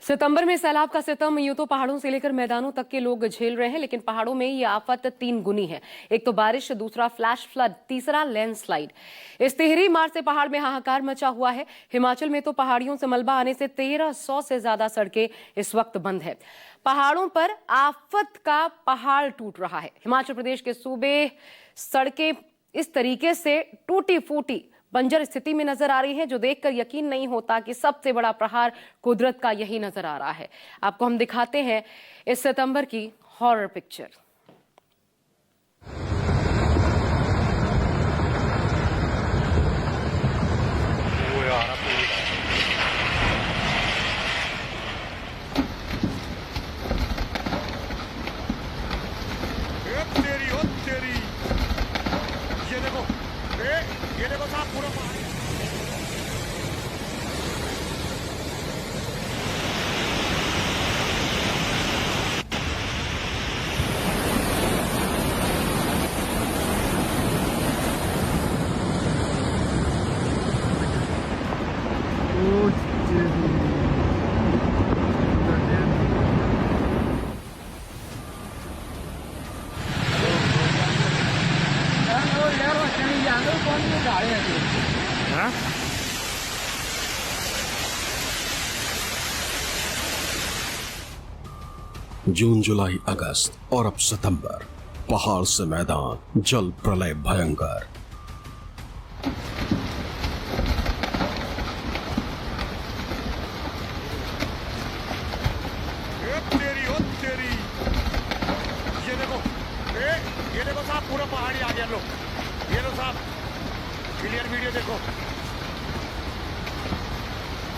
सितंबर में सैलाब का सितम यूं तो पहाड़ों से लेकर मैदानों तक के लोग झेल रहे हैं, लेकिन पहाड़ों में ये आफत तीन गुनी है। एक तो बारिश, दूसरा फ्लैश फ्लड, तीसरा लैंडस्लाइड। इस तिहरी मार से पहाड़ में हाहाकार मचा हुआ है। हिमाचल में तो पहाड़ियों से मलबा आने से 1300 से ज्यादा सड़कें इस वक्त बंद है। पहाड़ों पर आफत का पहाड़ टूट रहा है। हिमाचल प्रदेश के सूबे सड़कें इस तरीके से टूटी फूटी बंजर स्थिति में नजर आ रही है, जो देखकर यकीन नहीं होता कि सबसे बड़ा प्रहार कुदरत का यही नजर आ रहा है। आपको हम दिखाते हैं इस सितंबर की हॉरर पिक्चर। ये देखो साहब, पूरा पहाड़ जून, जुलाई, अगस्त और अब सितंबर, पहाड़ से मैदान, जल प्रलय भयंकर। ये देखो साहब, पूरा पहाड़ी आ गया। लो ये लो साहब, क्लियर वीडियो देखो।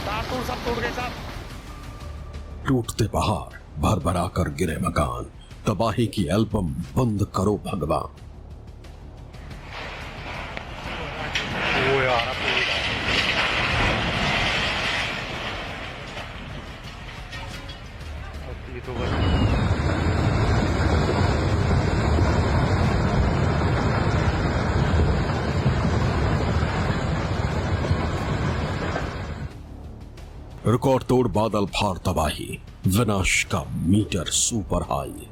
तार तूड़ सब टूट गए साहब। टूटते पहाड़, भरभरा कर गिरे मकान, तबाही की एल्बम बंद करो भगवान। रिकॉर्ड तोड़ बादल फाड़ तबाही, विनाश का मीटर सुपर हाई।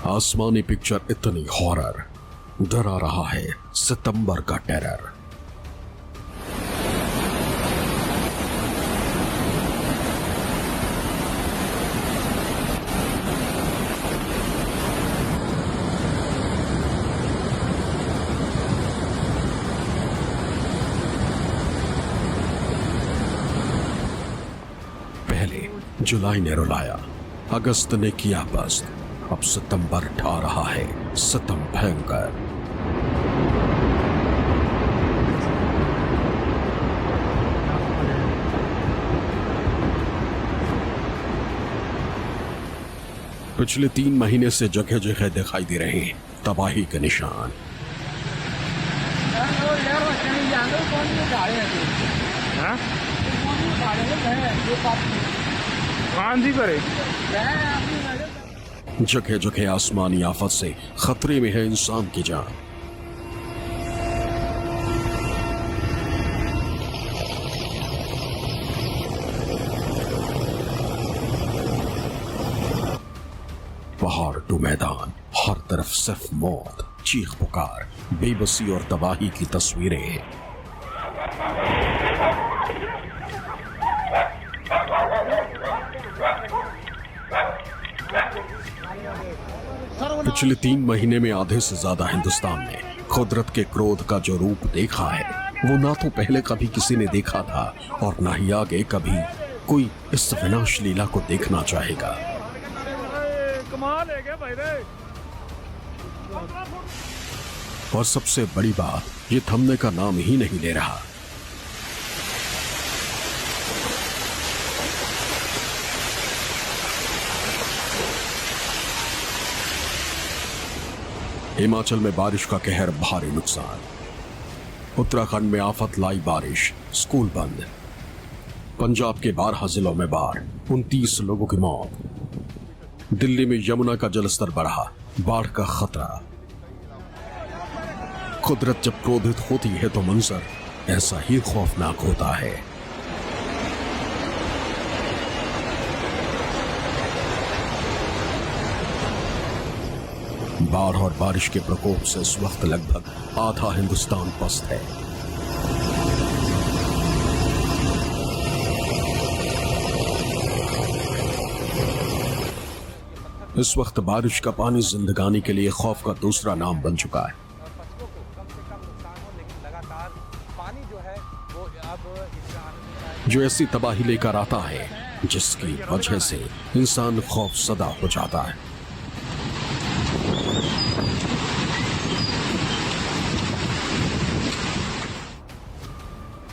आसमानी पिक्चर इतनी हॉरर, डरा रहा है सितंबर का टेरर। पहले जुलाई ने रुलाया, अगस्त ने किया बस्त, अब सितंबर ढा रहा है सितम भयंकर। पिछले 3 महीने से जगह जगह दिखाई दे रहे हैं तबाही के निशान। जगह जगह आसमानी आफत से खतरे में है इंसान की जान। पहाड़ टू मैदान, हर तरफ सिर्फ मौत, चीख पुकार, बेबसी और तबाही की तस्वीरें। पिछले 3 महीने में आधे से ज्यादा हिंदुस्तान ने कुदरत के क्रोध का जो रूप देखा है, वो ना तो पहले कभी किसी ने देखा था और ना ही आगे कभी कोई इस विनाश लीला को देखना चाहेगा। और सबसे बड़ी बात, ये थमने का नाम ही नहीं ले रहा। हिमाचल में बारिश का कहर, भारी नुकसान। उत्तराखंड में आफत लाई बारिश, स्कूल बंद। पंजाब के 12 जिलों में बाढ़, 29 लोगों की मौत। दिल्ली में यमुना का जलस्तर बढ़ा, बाढ़ का खतरा। कुदरत जब क्रोधित होती है तो मंजर ऐसा ही खौफनाक होता है। बाढ़ और बारिश के प्रकोप से इस वक्त लगभग आधा हिंदुस्तान पस्त है। इस वक्त बारिश का पानी जिंदगानी के लिए खौफ का दूसरा नाम बन चुका है। जो ऐसी तबाही लेकर आता है जिसकी वजह से इंसान खौफसदा हो जाता है।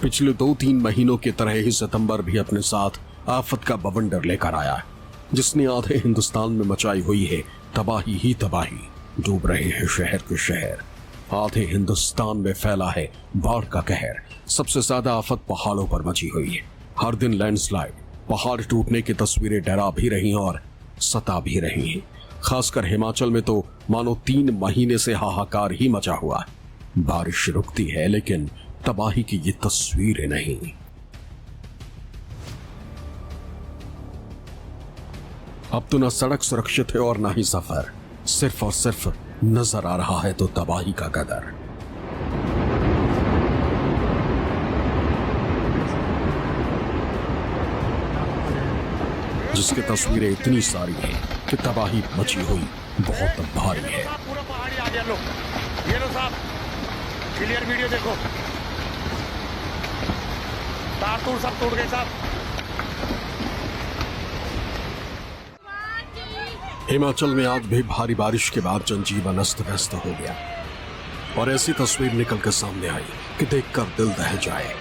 पिछले 2-3 महीनों की तरह ही सितंबर भी अपने साथ आफत का बवंडर लेकर आया है, जिसने आधे हिंदुस्तान में मचाई हुई है तबाही ही तबाही। डूब रहे हैं शहर के शहर, आधे हिंदुस्तान में फैला है बाढ़ का कहर। सबसे ज्यादा आफत पहाड़ों पर मची हुई है। हर दिन लैंडस्लाइड, पहाड़ टूटने की तस्वीरें डरा भी रही और सता भी रही हैं। खासकर हिमाचल में तो मानो 3 महीने से हाहाकार ही मचा हुआ है। बारिश रुकती है लेकिन तबाही की ये तस्वीरें नहीं। अब तो न सड़क सुरक्षित है और न ही सफर, सिर्फ और सिर्फ नजर आ रहा है तो तबाही का कदर। जिसकी तस्वीरें इतनी सारी हैं कि तबाही मची हुई बहुत भारी है। पूरा पहाड़ी आ गया। लो ये लो साहब, क्लियर वीडियो देखो। तार तूर सब टूट गए साहब। हिमाचल में आज भी भारी बारिश के बाद जनजीवन अस्त व्यस्त हो गया और ऐसी तस्वीर निकल कर सामने आई कि देखकर दिल दह जाए।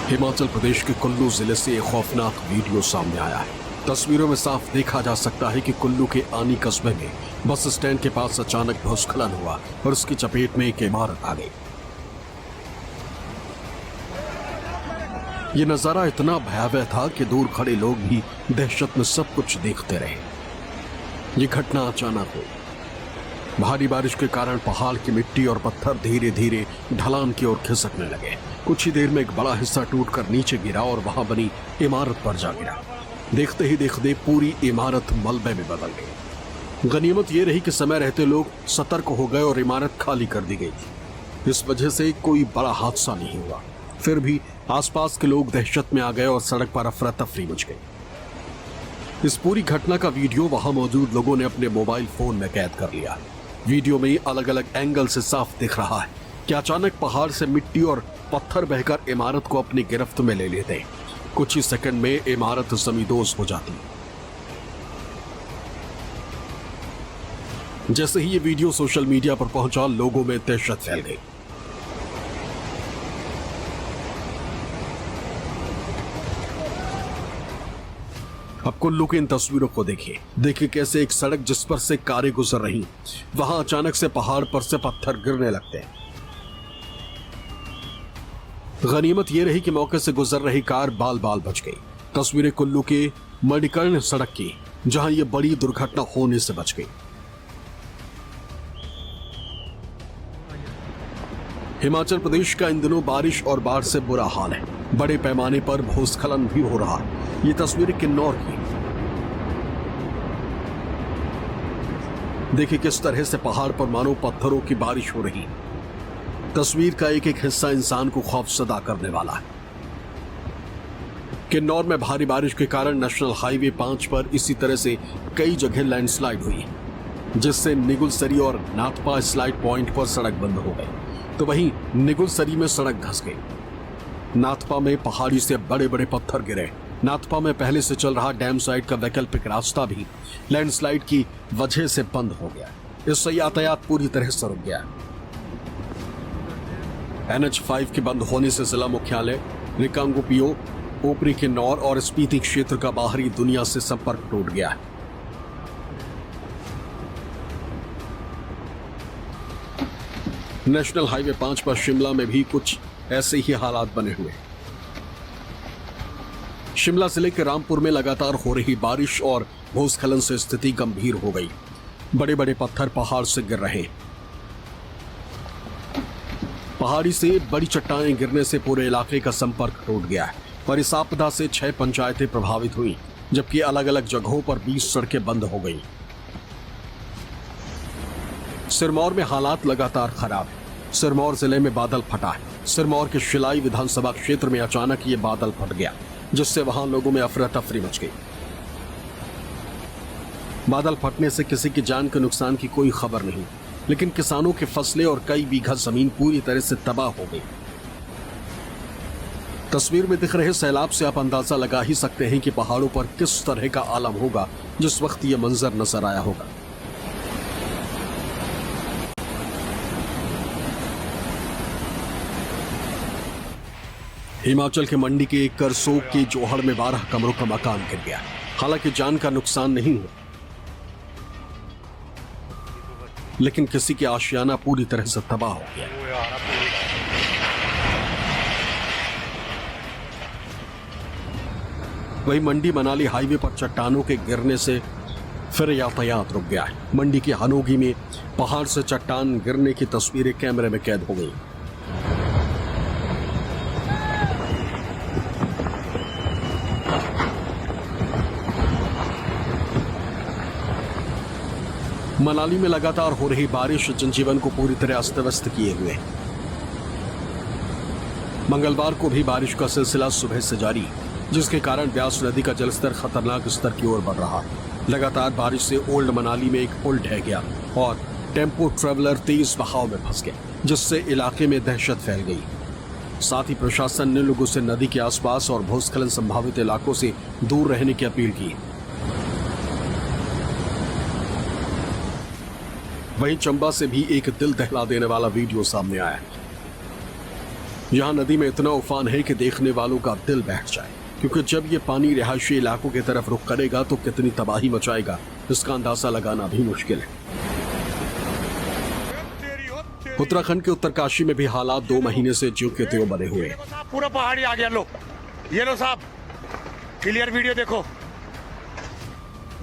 हिमाचल प्रदेश के कुल्लू जिले से एक खौफनाक वीडियो सामने आया है। तस्वीरों में साफ देखा जा सकता है कि कुल्लू के आनी कस्बे में बस स्टैंड के पास अचानक भूस्खलन हुआ और उसकी चपेट में एक इमारत आ गई। ये नजारा इतना भयावह था कि दूर खड़े लोग भी दहशत में सब कुछ देखते रहे। ये घटना अचानक हुई। भारी बारिश के कारण पहाड़ की मिट्टी और पत्थर धीरे धीरे ढलान की ओर खिसकने लगे। कुछ ही देर में एक बड़ा हिस्सा टूटकर नीचे गिरा और वहां बनी इमारत पर जा गिरा। देखते ही देखते पूरी इमारत मलबे में बदल गई। गनीमत ये रही कि समय रहते लोग सतर्क हो गए और इमारत खाली कर दी गई। इस वजह से कोई बड़ा हादसा नहीं हुआ। फिर भी आसपास के लोग दहशत में आ गए और सड़क पर अफरा तफरी मच गई। इस पूरी घटना का वीडियो वहां मौजूद लोगों ने अपने मोबाइल फोन में कैद कर लिया। वीडियो में अलग अलग एंगल से साफ दिख रहा है कि अचानक पहाड़ से मिट्टी और पत्थर बहकर इमारत को अपनी गिरफ्त में ले लेते। कुछ ही सेकंड में इमारत जमींदोज हो जाती। जैसे ही ये वीडियो सोशल मीडिया पर पहुंचा, लोगों में दहशत फैल गई। अब कुल्लू की इन तस्वीरों को देखिए कैसे एक सड़क जिस पर से कारें गुजर रही, वहां अचानक से पहाड़ पर से पत्थर गिरने लगते हैं। गनीमत यह रही कि मौके से गुजर रही कार बाल बाल बच गई। तस्वीरें कुल्लू के मणिकर्ण सड़क की, जहां यह बड़ी दुर्घटना होने से बच गई। हिमाचल प्रदेश का इन दिनों बारिश और बाढ़ से बुरा हाल है। बड़े पैमाने पर भूस्खलन भी हो रहा है। ये तस्वीर किन्नौर की, देखिए किस तरह से पहाड़ पर मानो पत्थरों की बारिश हो रही। तस्वीर का एक एक हिस्सा इंसान को खौफसदा करने वाला है। किन्नौर में भारी बारिश के कारण नेशनल हाईवे 5 पर इसी तरह से कई जगह लैंडस्लाइड हुई, जिससे निगुलसरी और नाथपा स्लाइड पॉइंट पर सड़क बंद हो गई। तो वहीं निगुलसरी में सड़क धंस गई। नाथपा में पहाड़ी से बड़े बड़े पत्थर गिरे। नाथपा में पहले से चल रहा डैम साइड का वैकल्पिक रास्ता भी लैंडस्लाइड की वजह से बंद हो गया। इससे यातायात पूरी तरह से रुक गया। NH5 के बंद होने से जिला मुख्यालय, रिकांगुपियो, ऊपरी किन्नौर और स्पीति क्षेत्र का बाहरी दुनिया से संपर्क टूट गया है। नेशनल हाईवे 5 पर शिमला में भी कुछ ऐसे ही हालात बने हुए। शिमला जिले के रामपुर में लगातार हो रही बारिश और भूस्खलन से स्थिति गंभीर हो गई। बड़े बड़े पत्थर पहाड़ से गिर रहे। पहाड़ी से बड़ी चट्टानें गिरने से पूरे इलाके का संपर्क टूट गया है और इस आपदा से 6 पंचायतें प्रभावित हुई, जबकि अलग अलग जगहों पर 20 सड़कें बंद हो गई। सिरमौर में हालात लगातार खराब है। सिरमौर जिले में बादल फटा है। सिरमौर के शिलाई विधानसभा क्षेत्र में अचानक ये बादल फट गया, जिससे वहां लोगों में अफरा तफरी मच गई। बादल फटने से किसी की जान के नुकसान की कोई खबर नहीं, लेकिन किसानों की फसलें और कई बीघा जमीन पूरी तरह से तबाह हो गई। तस्वीर में दिख रहे सैलाब से आप अंदाजा लगा ही सकते हैं कि पहाड़ों पर किस तरह का आलम होगा जिस वक्त यह मंजर नजर आया होगा। हिमाचल के मंडी के एक करसोग के जोहड़ में 12 कमरों का मकान गिर गया। हालांकि जान का नुकसान नहीं हुआ, लेकिन किसी की आशियाना पूरी तरह से तबाह हो गया। वही मंडी मनाली हाईवे पर चट्टानों के गिरने से फिर यातायात रुक गया है। मंडी के हनोगी में पहाड़ से चट्टान गिरने की तस्वीरें कैमरे में कैद हो गई। मनाली में लगातार हो रही बारिश जनजीवन को पूरी तरह अस्त व्यस्त किए हुए। मंगलवार को भी बारिश का सिलसिला सुबह से जारी, जिसके कारण ब्यास नदी का जलस्तर खतरनाक स्तर की ओर बढ़ रहा। लगातार बारिश से ओल्ड मनाली में एक पुल ढह गया और टेम्पो ट्रेवलर तेज बहाव में फंस गया, जिससे इलाके में दहशत फैल गई। साथ ही प्रशासन ने लोगों से नदी के आसपास और भूस्खलन संभावित इलाकों से दूर रहने की अपील की। वहीं चंबा से भी एक दिल दहला देने वाला वीडियो सामने आया है। यहां नदी में इतना उफान है कि देखने वालों का दिल बैठ जाए, क्योंकि जब ये पानी रिहायशी इलाकों की तरफ रुख करेगा तो कितनी तबाही मचाएगा इसका अंदाजा लगाना भी मुश्किल है। उत्तराखंड के उत्तरकाशी में भी हालात 2 महीने से ज्यों के त्यों बने हुए। पूरा पहाड़ी आ गया। ये लो साहब, क्लियर वीडियो देखो।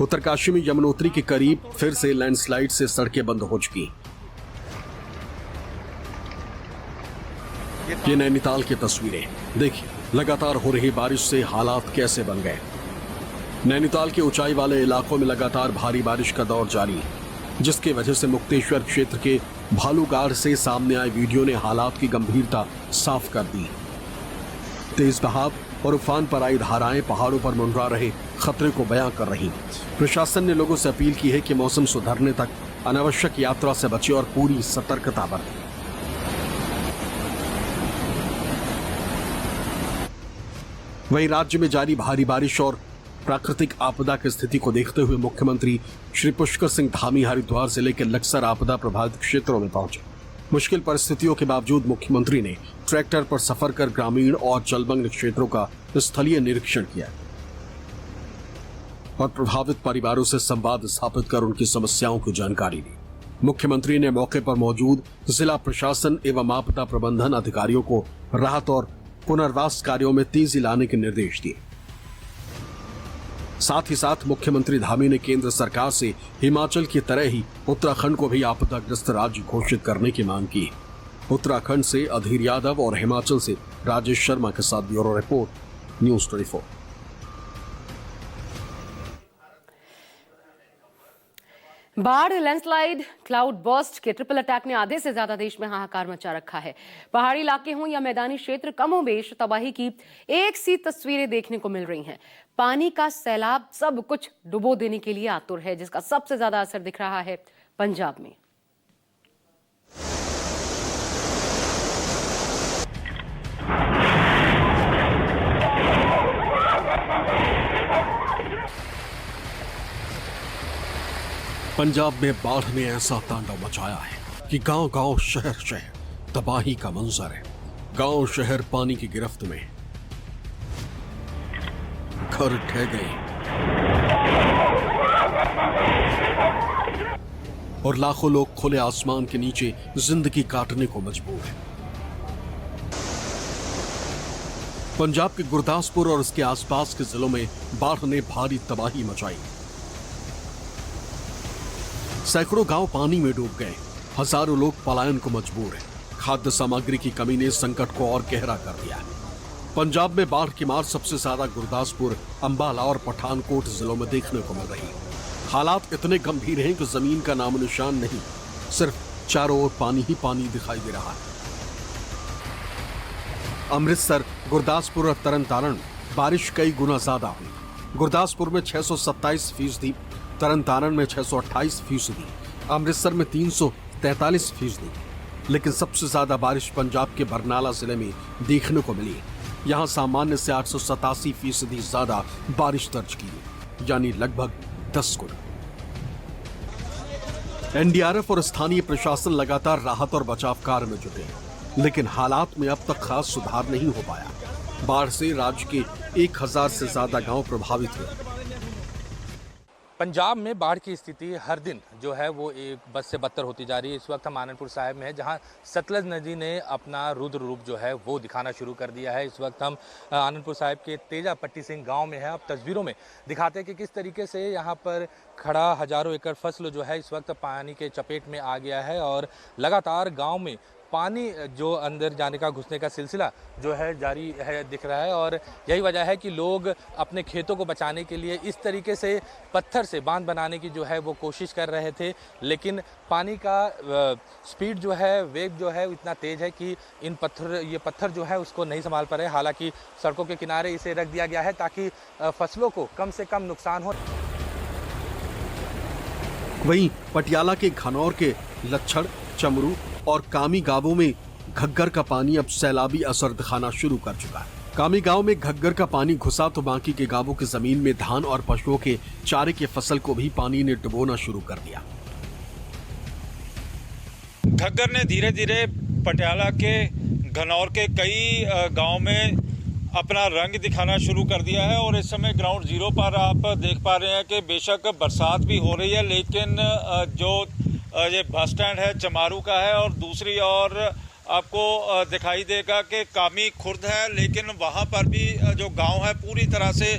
उत्तरकाशी में यमुनोत्री के करीब फिर से लैंडस्लाइड से सड़कें बंद हो चुकी। ये नैनीताल की तस्वीरें देखिए। लगातार हो रही बारिश से हालात कैसे बन गए। नैनीताल के ऊंचाई वाले इलाकों में लगातार भारी बारिश का दौर जारी, जिसकी वजह से मुक्तेश्वर क्षेत्र के भालूगाड़ से सामने आए वीडियो ने हालात की गंभीरता साफ कर दी। तेज बहाव और उफान पर आई धाराएं पहाड़ों पर मंडरा रहे खतरे को बयां कर रही। प्रशासन ने लोगों से अपील की है कि मौसम सुधरने तक अनावश्यक यात्रा से बचे और पूरी सतर्कता बरतें। वहीं राज्य में जारी भारी बारिश और प्राकृतिक आपदा की स्थिति को देखते हुए मुख्यमंत्री श्री पुष्कर सिंह धामी हरिद्वार जिले के लक्सर आपदा प्रभावित क्षेत्रों में पहुंचे। मुश्किल परिस्थितियों के बावजूद मुख्यमंत्री ने ट्रैक्टर पर सफर कर ग्रामीण और जलमग्न क्षेत्रों का स्थलीय निरीक्षण किया और प्रभावित परिवारों से संवाद स्थापित कर उनकी समस्याओं की जानकारी दी। मुख्यमंत्री ने मौके पर मौजूद जिला प्रशासन एवं आपदा प्रबंधन अधिकारियों को राहत और पुनर्वास कार्यों में तेजी लाने के निर्देश दिए। साथ ही साथ मुख्यमंत्री धामी ने केंद्र सरकार से हिमाचल की तरह ही उत्तराखंड को भी आपदाग्रस्त राज्य घोषित करने की मांग की। उत्तराखंड से अधीर यादव और हिमाचल से राजेश शर्मा के साथ ब्यूरो रिपोर्ट, न्यूज़ 24। बाढ़, लैंडस्लाइड, क्लाउड बर्स्ट के ट्रिपल अटैक ने आधे से ज्यादा देश में हाहाकार मचा रखा है। पहाड़ी इलाके हों या मैदानी क्षेत्र, कमोबेश तबाही की एक सी तस्वीरें देखने को मिल रही हैं। पानी का सैलाब सब कुछ डुबो देने के लिए आतुर है, जिसका सबसे ज्यादा असर दिख रहा है पंजाब में। पंजाब में बाढ़ ने ऐसा तांडव मचाया है कि गांव-गांव, शहर-शहर तबाही का मंजर है। गांव शहर पानी की गिरफ्त में, घर ढह गए। और लाखों लोग खुले आसमान के नीचे जिंदगी काटने को मजबूर हैं। पंजाब के गुरदासपुर और उसके आसपास के जिलों में बाढ़ ने भारी तबाही मचाई। सैकड़ों गांव पानी में डूब गए, हजारों लोग पलायन को मजबूर हैं। खाद्य सामग्री की कमी ने संकट को और गहरा कर दिया। पंजाब में बाढ़ की मार सबसे ज्यादा गुरदासपुर, अंबाला और पठानकोट जिलों में देखने को मिल रही। हालात इतने गंभीर हैं कि जमीन का नामो निशान नहीं, सिर्फ चारों ओर पानी ही पानी दिखाई दे रहा है। अमृतसर, गुरदासपुर और तरनतारण बारिश कई गुना ज्यादा हुई। गुरदासपुर में 627%, तरनतारण में 628%, अमृतसर में 343%। लेकिन सबसे ज्यादा बारिश पंजाब के बरनाला जिले में देखने को मिली। यहां सामान्य से 887% ज्यादा बारिश दर्ज की, यानी लगभग 10 गुना। एनडीआरएफ और स्थानीय प्रशासन लगातार राहत और बचाव कार्य में जुटे हैं, लेकिन हालात में अब तक खास सुधार नहीं हो पाया। बाढ़ से राज्य के 1000 से ज्यादा गांव प्रभावित हुए। पंजाब में बाढ़ की स्थिति हर दिन जो है वो एक बद से बदतर होती जा रही है। इस वक्त हम आनंदपुर साहिब में है, जहां सतलज नदी ने अपना रुद्र रूप जो है वो दिखाना शुरू कर दिया है। इस वक्त हम आनंदपुर साहिब के तेजा पट्टी सिंह गांव में है। अब तस्वीरों में दिखाते हैं कि किस तरीके से यहां पर खड़ा हजारों एकड़ फसल जो है इस वक्त पानी के चपेट में आ गया है और लगातार गाँव में पानी जो अंदर जाने का, घुसने का सिलसिला जो है जारी है दिख रहा है। और यही वजह है कि लोग अपने खेतों को बचाने के लिए इस तरीके से पत्थर से बांध बनाने की जो है वो कोशिश कर रहे थे, लेकिन पानी का स्पीड जो है, वेग जो है इतना तेज़ है कि ये पत्थर जो है उसको नहीं संभाल पा रहे। हालांकि सड़कों के किनारे इसे रख दिया गया है ताकि फसलों को कम से कम नुकसान हो। वहीं पटियाला के घनौर के लच्छड़, चमरू और कामी गांवों में घग्गर का पानी अब सैलाबी असर दिखाना शुरू कर चुका है। कामी गांव में घग्गर का पानी घुसा तो बाकी के गांवों की जमीन में धान और पशुओं के चारे की फसल को भी पानी ने डुबोना शुरू कर दिया। घग्गर ने धीरे धीरे पटियाला के घनौर के कई गांव में अपना रंग दिखाना शुरू कर दिया है और इस समय ग्राउंड जीरो पर आप देख पा रहे हैं कि बेशक बरसात भी हो रही है, लेकिन जो ये बस स्टैंड है चमारू का है और दूसरी ओर आपको दिखाई देगा कि कामी खुर्द है, लेकिन वहाँ पर भी जो गांव है पूरी तरह से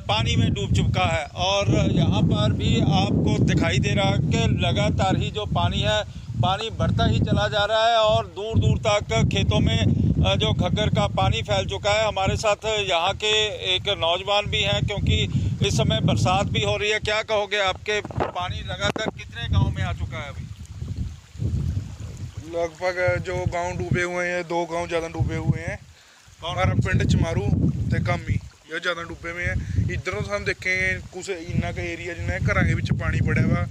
पानी में डूब चुका है। और यहाँ पर भी आपको दिखाई दे रहा है कि लगातार ही जो पानी है, पानी बढ़ता ही चला जा रहा है और दूर दूर तक खेतों में जो घग्गर का पानी फैल चुका है। हमारे साथ यहाँ के एक नौजवान भी हैं, क्योंकि इस समय बरसात भी हो रही है। क्या कहोगे, आपके पानी लगातार कितने गांव में आ चुका है अभी? लगभग जो गांव डूबे हुए हैं, 2 गांव ज़्यादा डूबे हुए हैं। हमारा पिंड चमारू ते कामी ये ज़्यादा डूबे हुए हैं। इधरों हम देखें कुछ इन्ना का एरिया जिन्हें घर के पानी पड़ा हुआ